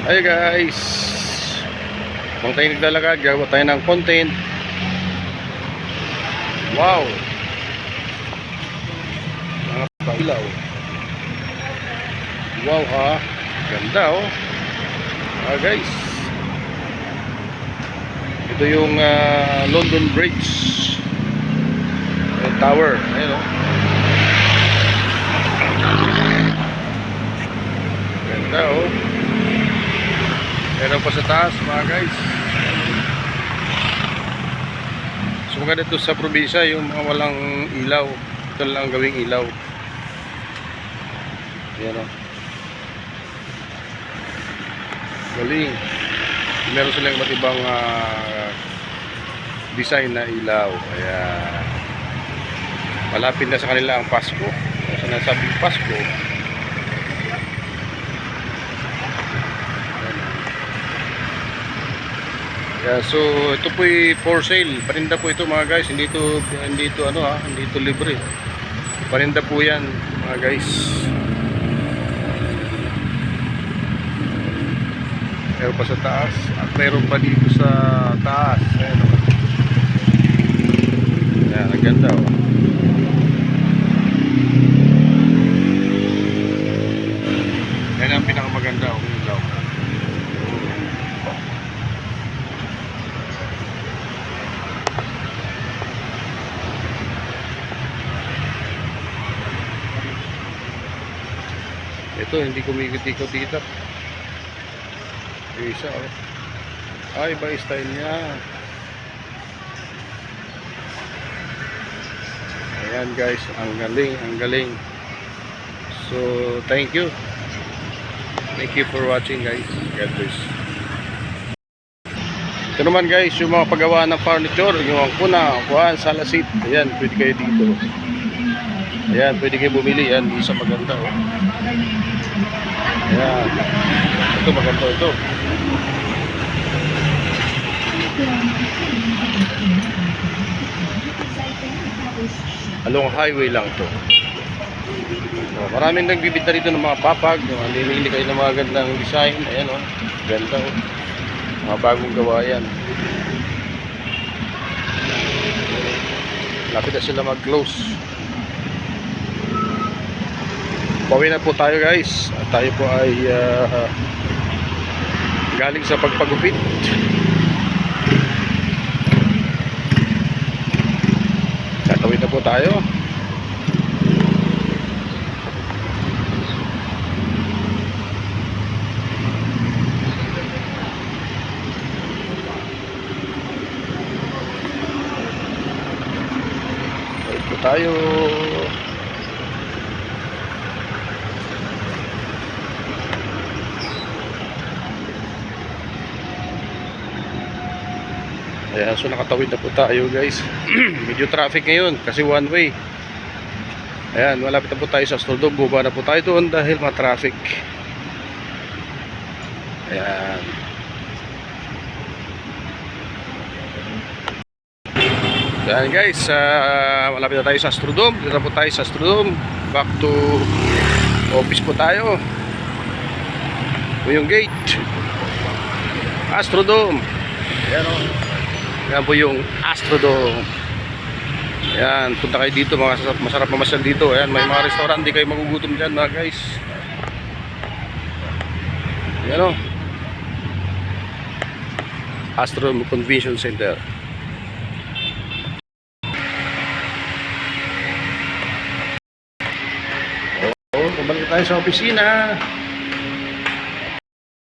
Hi guys, kung tayo naglalakad, gagawa tayo ng content. Wow, mga pailaw. Wow ha, ganda oh. Guys, ito yung London Bridge Tower. Ayan oh, ganda oh. Meron pa sa taas mga guys. So maganda ito sa probinsya, yung mga walang ilaw, ito lang gawing ilaw. Ayan o, galing. Meron silang iba't ibang design na ilaw. Kaya malapit na sa kanila ang Pasko. Sa nasabing Pasko, yeah, so ito po for sale. Paninda po ito mga guys. Hindi ito ano hindi ito libre. Paninda po 'yan mga guys. Meron pa sa taas at meron pa dito sa taas. Ayan o. Ayan, ang ganda o. Yan ang pinakamaganda o. Ito hindi kumikot-ikot dito. Isa oh. Ay, iba style niya. Ayan guys, ang galing, ang galing. So, thank you. Thank you for watching guys. God bless. Ito naman guys, yung mga paggawa ng furniture, yung kuna, kuhaan, salasit. Ayan, pwede kayo dito. Ayan, pwede kayo bumili. Ayan, isa maganda oh. Ayan. Ito maganda ito. Along highway lang to. So, maraming nagbibenta dito ng mga papag. Namimili kayo ng mga gandang design. Ayan o, ganda o. Mga bagong gawa yan. Lapit na sila mag-close. Pauwi na po tayo guys. At tayo po ay galing sa pagpagupit. Tatawid na po tayo. Tawid po tayo. Ayan, so nakatawid na po tayo guys. Medyo traffic ngayon kasi one way. Ayan, malapit na po tayo sa Astrodome. Buba na po tayo doon dahil ma-traffic. Ayan. Ayan guys, malapit na tayo sa Astrodome. Dito na po tayo sa Astrodome. Back to office po tayo. Ito yung gate Astrodome. Ayan o. Yan po yung Astrodome. Ayan, punta kayo dito, masarap mamasyal dito. Ayan, may mga restaurant, hindi kayo magugutom dyan mga guys. Ayan o, Astrodome Convention Center. O, bumalik tayo sa opisina.